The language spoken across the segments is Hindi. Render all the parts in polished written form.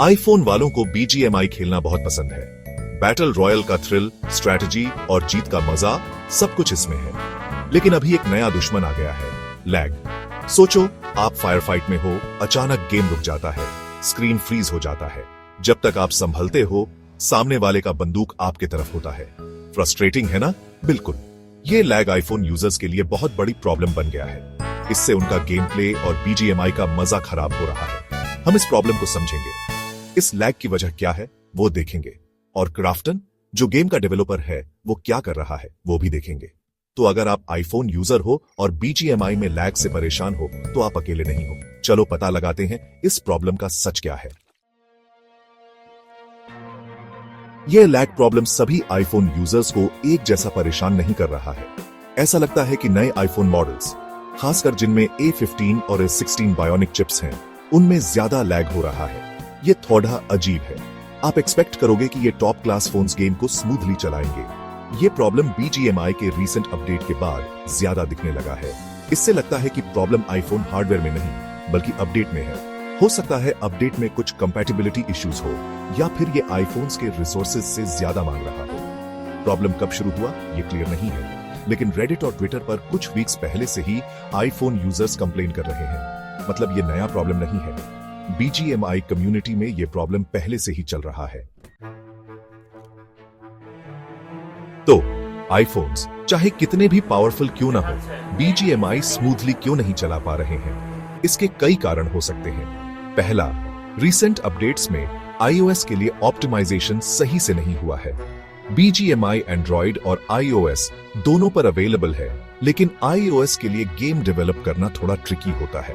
आईफोन वालों को BGMI खेलना बहुत पसंद है। बैटल रॉयल का थ्रिल, स्ट्रैटेजी और जीत का मजा सब कुछ इसमें है। लेकिन अभी एक नया दुश्मन आ गया है, लैग। सोचो, आप फायर फाइट में हो, अचानक गेम रुक जाता है, स्क्रीन फ्रीज हो जाता है। जब तक आप संभलते हो, सामने वाले का बंदूक आपके तरफ होता है। फ्रस्ट्रेटिंग है ना? बिल्कुल। ये लैग आईफोन यूजर्स के लिए बहुत बड़ी प्रॉब्लम बन गया है। इससे उनका गेम प्ले और BGMI का मजा खराब हो रहा है। हम इस प्रॉब्लम को समझेंगे, इस लैग की वजह क्या है वो देखेंगे, और क्राफ्टन जो गेम का डेवलपर है वो क्या कर रहा है वो भी देखेंगे। तो अगर आप आईफोन यूजर हो और BGMI में लैग से परेशान हो तो आप अकेले नहीं हो। चलो पता लगाते हैं इस प्रॉब्लम का सच क्या है। यह लैग प्रॉब्लम सभी आईफोन यूजर्स को एक जैसा परेशान नहीं कर रहा है। ऐसा लगता है कि नए आईफोन मॉडल्स, खासकर जिनमें A15 और A16 बायोनिक चिप्स हैं, उनमें ज्यादा लैग हो रहा है। ये थोड़ा अजीब है। आप एक्सपेक्ट करोगे कि ये टॉप क्लास फोन्स गेम को स्मूथली चलाएंगे। ये प्रॉब्लम BGMI के रीसेंट अपडेट के बाद ज्यादा दिखने लगा है। इससे लगता है कि प्रॉब्लम आईफोन हार्डवेयर में नहीं बल्कि अपडेट में है। हो सकता है अपडेट में कुछ कंपैटिबिलिटी इश्यूज हो, या फिर ये आईफोन्स के रिसोर्सेज से ज्यादा मांग रहा हो। प्रॉब्लम कब शुरू हुआ ये क्लियर नहीं है, लेकिन रेडिट और ट्विटर पर कुछ वीक्स पहले से ही आईफोन यूजर्स कंप्लेन कर रहे हैं। मतलब ये नया प्रॉब्लम नहीं है। BGMI कम्युनिटी में ये प्रॉब्लम पहले से ही चल रहा है। तो आईफोन्स चाहे कितने भी पावरफुल क्यों ना हो, BGMI स्मूथली क्यों नहीं चला पा रहे हैं? इसके कई कारण हो सकते हैं। पहला, रीसेंट अपडेट्स में iOS के लिए ऑप्टिमाइजेशन सही से नहीं हुआ है। BGMI एंड्रॉइड और iOS दोनों पर अवेलेबल है, लेकिन iOS के लिए गेम डेवलप करना थोड़ा ट्रिकी होता है।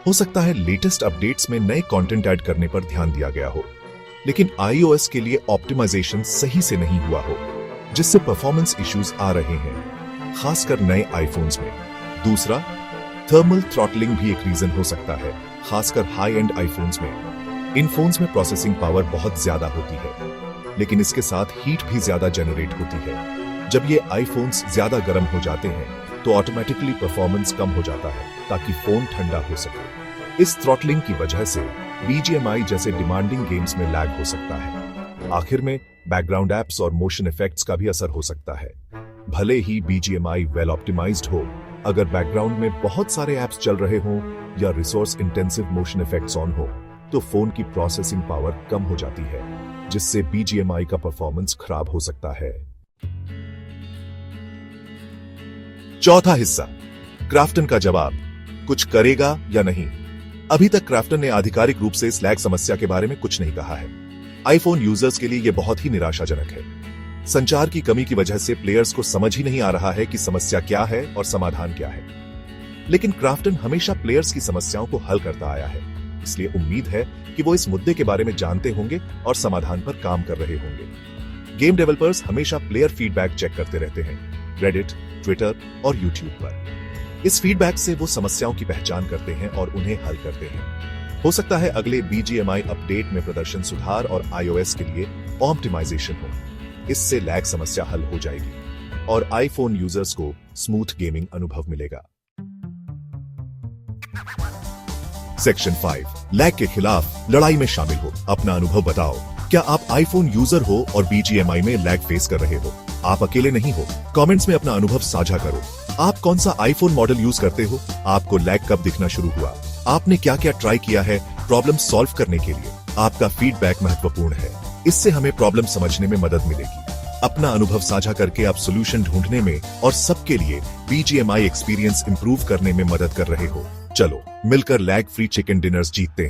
हो सकता है लेटेस्ट अपडेट्स में नए कंटेंट ऐड करने पर ध्यान दिया गया हो, लेकिन iOS के लिए ऑप्टिमाइजेशन सही से नहीं हुआ हो, जिससे परफॉर्मेंस इश्यूज आ रहे हैं, खासकर नए आईफोन्स में। दूसरा, थर्मल थ्रॉटलिंग भी एक रीजन हो सकता है, खासकर हाई एंड आईफोन्स में। इन फोन्स में प्रोसेसिंग पावर बहुत ज्यादा होती है, लेकिन इसके साथ हीट भी ज्यादा जनरेट होती है। जब ये आईफोन्स ज्यादा गर्म हो जाते हैं तो ऑटोमेटिकली परफॉर्मेंस कम हो जाता है ताकि फोन ठंडा हो सके। इस थ्रॉटलिंग की वजह से BGMI जैसे डिमांडिंग गेम्स में लैग हो सकता है। आखिर में बैकग्राउंड एप्स और मोशन इफेक्ट्स का भी असर हो सकता है। भले ही BGMI वेल ऑप्टिमाइज्ड हो, अगर बैकग्राउंड में बहुत सारे एप्स चल रहे हों या resource intensive motion effects on हो, तो फोन की प्रोसेसिंग पावर कम हो जाती है, जिससे BGMI का परफॉर्मेंस खराब हो सकता है। चौथा हिस्सा, क्राफ्टन का जवाब, कुछ करेगा या नहीं? अभी तक क्राफ्टन ने आधिकारिक रूप से इस लैग समस्या के बारे में कुछ नहीं कहा है। आईफोन यूजर्स के लिए यह बहुत ही निराशाजनक है। संचार की कमी की वजह से प्लेयर्स को समझ ही नहीं आ रहा है कि समस्या क्या है और समाधान क्या है। लेकिन क्राफ्टन हमेशा प्लेयर्स की समस्याओं को हल करता आया है, इसलिए उम्मीद है कि वो इस मुद्दे के बारे में जानते होंगे और समाधान पर काम कर रहे होंगे। गेम डेवलपर्स हमेशा प्लेयर फीडबैक चेक करते रहते हैं, रेडिट, ट्विटर और यूट्यूब पर। इस फीडबैक से वो समस्याओं की पहचान करते हैं और उन्हें हल करते हैं। हो सकता है अगले BGMI अपडेट में प्रदर्शन सुधार और iOS के लिए ऑप्टिमाइजेशन हो। इससे लैग समस्या हल हो जाएगी और आईफोन यूजर्स को स्मूथ गेमिंग अनुभव मिलेगा। सेक्शन 5, लैग के खिलाफ लड़ाई में शामिल हो। अपना अनुभव बताओ। क्या आप आईफोन यूजर हो और BGMI में लैग फेस कर रहे हो? आप अकेले नहीं हो। कमेंट्स में अपना अनुभव साझा करो। आप कौन सा आईफोन मॉडल यूज करते हो? आपको लैग कब दिखना शुरू हुआ? आपने क्या क्या ट्राई किया है प्रॉब्लम सॉल्व करने के लिए? आपका फीडबैक महत्वपूर्ण है, इससे हमें प्रॉब्लम समझने में मदद मिलेगी। अपना अनुभव साझा करके आप सॉल्यूशन ढूंढने में और सबके लिए BGMI एक्सपीरियंस इंप्रूव करने में मदद कर रहे हो। चलो मिलकर लैग फ्री चिकन डिनर्स जीतते हैं।